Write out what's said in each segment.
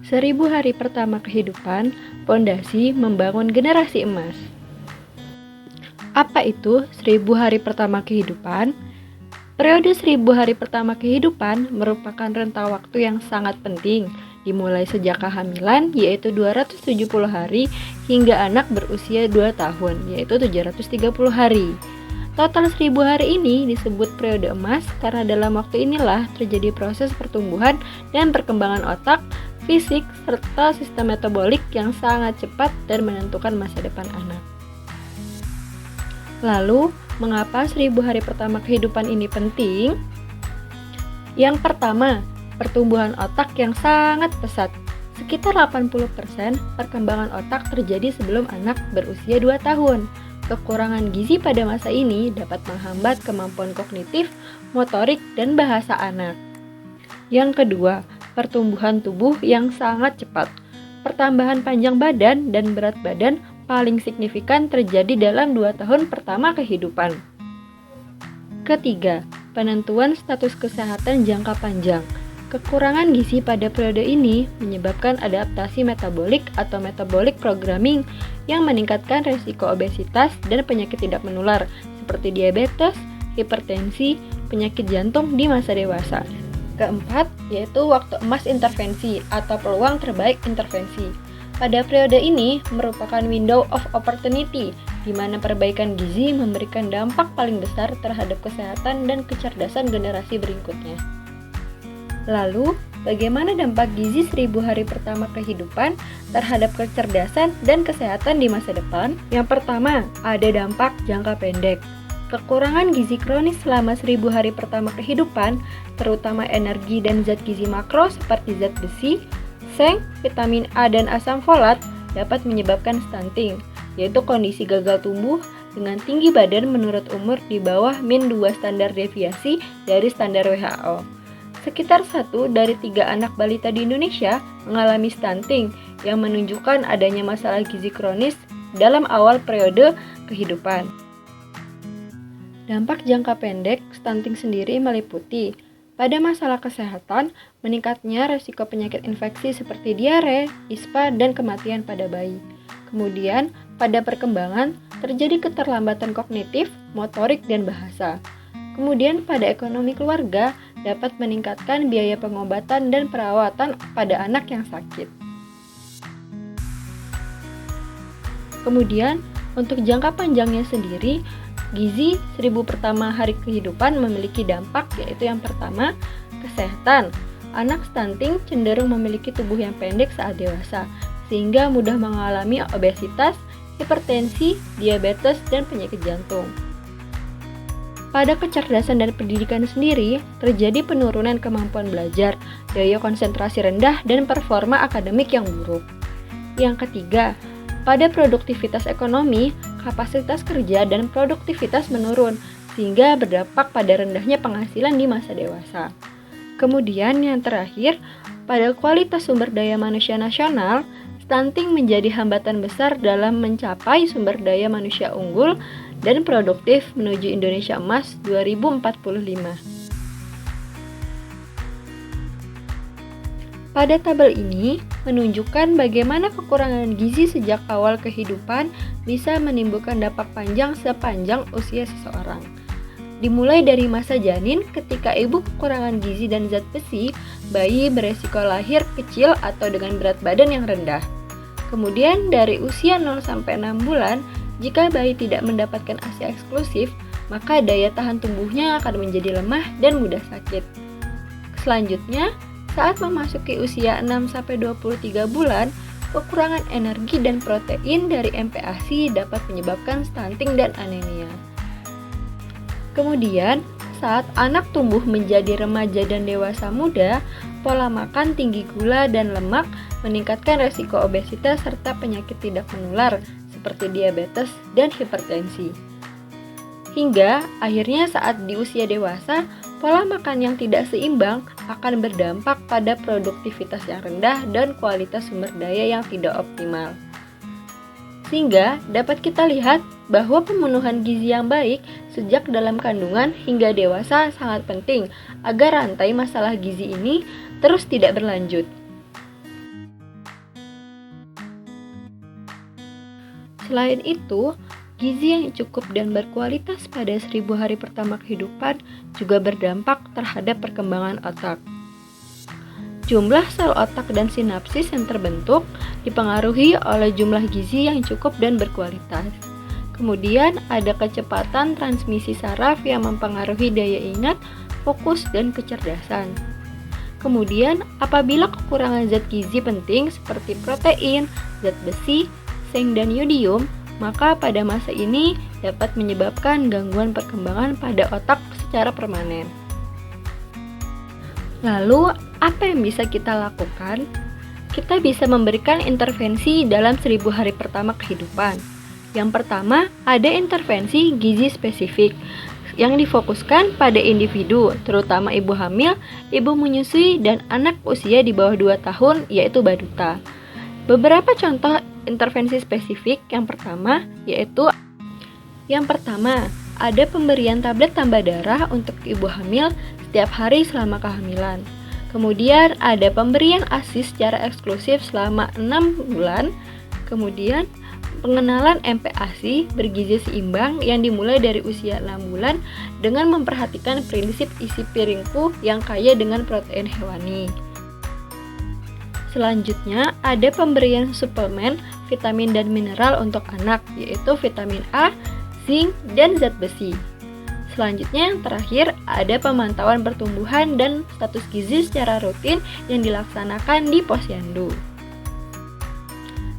1000 hari pertama kehidupan, pondasi membangun generasi emas. Apa itu 1000 hari pertama kehidupan? Periode 1000 hari pertama kehidupan merupakan rentang waktu yang sangat penting, dimulai sejak kehamilan yaitu 270 hari hingga anak berusia 2 tahun yaitu 730 hari. Total 1000 hari ini disebut periode emas karena dalam waktu inilah terjadi proses pertumbuhan dan perkembangan otak, fisik, serta sistem metabolik yang sangat cepat dan menentukan masa depan anak. Lalu, mengapa 1000 hari pertama kehidupan ini penting? Yang pertama, pertumbuhan otak yang sangat pesat. Sekitar 80% perkembangan otak terjadi sebelum anak berusia 2 tahun. Kekurangan gizi pada masa ini dapat menghambat kemampuan kognitif, motorik, dan bahasa anak. Yang kedua, pertumbuhan tubuh yang sangat cepat. Pertambahan panjang badan dan berat badan paling signifikan terjadi dalam 2 tahun pertama kehidupan. Ketiga, penentuan status kesehatan jangka panjang. Kekurangan gizi pada periode ini menyebabkan adaptasi metabolik atau metabolic programming yang meningkatkan resiko obesitas dan penyakit tidak menular seperti diabetes, hipertensi, penyakit jantung di masa dewasa. Keempat, yaitu waktu emas intervensi atau peluang terbaik intervensi. Pada periode ini merupakan window of opportunity di mana perbaikan gizi memberikan dampak paling besar terhadap kesehatan dan kecerdasan generasi berikutnya. Lalu, bagaimana dampak gizi 1000 hari pertama kehidupan terhadap kecerdasan dan kesehatan di masa depan? Yang pertama, ada dampak jangka pendek. Kekurangan gizi kronis selama 1000 hari pertama kehidupan, terutama energi dan zat gizi makro seperti zat besi, seng, vitamin A dan asam folat dapat menyebabkan stunting, yaitu kondisi gagal tumbuh dengan tinggi badan menurut umur di bawah min 2 standar deviasi dari standar WHO. Sekitar 1 dari 3 anak balita di Indonesia mengalami stunting yang menunjukkan adanya masalah gizi kronis dalam awal periode kehidupan. Dampak jangka pendek stunting sendiri meliputi pada masalah kesehatan, meningkatnya resiko penyakit infeksi seperti diare, ispa, dan kematian pada bayi. Kemudian, pada perkembangan, terjadi keterlambatan kognitif, motorik, dan bahasa. Kemudian, pada ekonomi keluarga, dapat meningkatkan biaya pengobatan dan perawatan pada anak yang sakit. Kemudian, untuk jangka panjangnya sendiri, gizi 1000 pertama hari kehidupan memiliki dampak yaitu yang pertama, kesehatan. Anak stunting cenderung memiliki tubuh yang pendek saat dewasa, sehingga mudah mengalami obesitas, hipertensi, diabetes, dan penyakit jantung. Pada kecerdasan dan pendidikan sendiri, terjadi penurunan kemampuan belajar, daya konsentrasi rendah, dan performa akademik yang buruk. Yang ketiga, pada produktivitas ekonomi, kapasitas kerja dan produktivitas menurun, sehingga berdampak pada rendahnya penghasilan di masa dewasa. Kemudian yang terakhir, pada kualitas sumber daya manusia nasional, stunting menjadi hambatan besar dalam mencapai sumber daya manusia unggul dan produktif menuju Indonesia Emas 2045. Pada tabel ini menunjukkan bagaimana kekurangan gizi sejak awal kehidupan bisa menimbulkan dampak panjang sepanjang usia seseorang. Dimulai dari masa janin ketika ibu kekurangan gizi dan zat besi, bayi beresiko lahir kecil atau dengan berat badan yang rendah. Kemudian dari usia 0-6 bulan, jika bayi tidak mendapatkan ASI eksklusif, maka daya tahan tubuhnya akan menjadi lemah dan mudah sakit. Selanjutnya, saat memasuki usia 6-23 bulan, kekurangan energi dan protein dari MPASI dapat menyebabkan stunting dan anemia. Kemudian, saat anak tumbuh menjadi remaja dan dewasa muda, pola makan tinggi gula dan lemak meningkatkan resiko obesitas serta penyakit tidak menular seperti diabetes dan hipertensi. Hingga akhirnya saat di usia dewasa, pola makan yang tidak seimbang akan berdampak pada produktivitas yang rendah dan kualitas sumber daya yang tidak optimal. Sehingga dapat kita lihat bahwa pemenuhan gizi yang baik sejak dalam kandungan hingga dewasa sangat penting agar rantai masalah gizi ini terus tidak berlanjut. Selain itu, gizi yang cukup dan berkualitas pada 1000 hari pertama kehidupan juga berdampak terhadap perkembangan otak. Jumlah sel otak dan sinapsis yang terbentuk dipengaruhi oleh jumlah gizi yang cukup dan berkualitas. Kemudian ada kecepatan transmisi saraf yang mempengaruhi daya ingat, fokus, dan kecerdasan. Kemudian, apabila kekurangan zat gizi penting seperti protein, zat besi, seng, dan yodium, maka pada masa ini dapat menyebabkan gangguan perkembangan pada otak secara permanen. Lalu, apa yang bisa kita lakukan? Kita bisa memberikan intervensi dalam 1000 hari pertama kehidupan. Yang pertama, ada intervensi gizi spesifik yang difokuskan pada individu, terutama ibu hamil, ibu menyusui, dan anak usia di bawah 2 tahun, yaitu balita. Beberapa contoh intervensi spesifik yang pertama ada pemberian tablet tambah darah untuk ibu hamil setiap hari selama kehamilan. Kemudian ada pemberian ASI secara eksklusif selama 6 bulan. Kemudian pengenalan MPASI bergizi seimbang yang dimulai dari usia 6 bulan dengan memperhatikan prinsip isi piringku yang kaya dengan protein hewani. Selanjutnya, ada pemberian suplemen vitamin dan mineral untuk anak, yaitu vitamin A, zinc, dan zat besi. Selanjutnya, yang terakhir, ada pemantauan pertumbuhan dan status gizi secara rutin yang dilaksanakan di posyandu.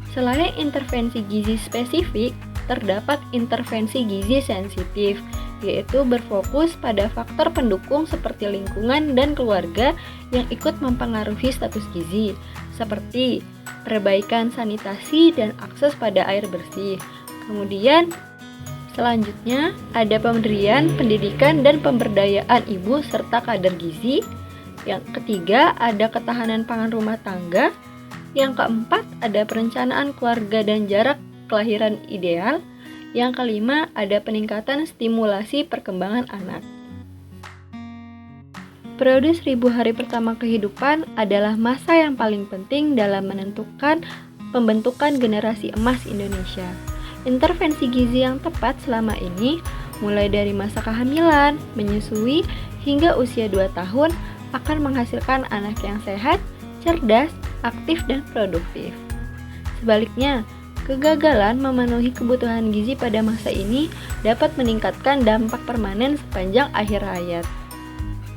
Selain intervensi gizi spesifik, terdapat intervensi gizi sensitif, yaitu berfokus pada faktor pendukung seperti lingkungan dan keluarga yang ikut mempengaruhi status gizi, seperti perbaikan sanitasi dan akses pada air bersih. Kemudian, selanjutnya ada pemberian pendidikan dan pemberdayaan ibu serta kadar gizi. Yang ketiga, ada ketahanan pangan rumah tangga. Yang keempat, ada perencanaan keluarga dan jarak kelahiran ideal. Yang kelima, ada peningkatan stimulasi perkembangan anak. Periode 1000 hari pertama kehidupan adalah masa yang paling penting dalam menentukan pembentukan generasi emas Indonesia. Intervensi gizi yang tepat selama ini, mulai dari masa kehamilan, menyusui, hingga usia 2 tahun, akan menghasilkan anak yang sehat, cerdas, aktif, dan produktif. Sebaliknya, kegagalan memenuhi kebutuhan gizi pada masa ini dapat meningkatkan dampak permanen sepanjang akhir hayat.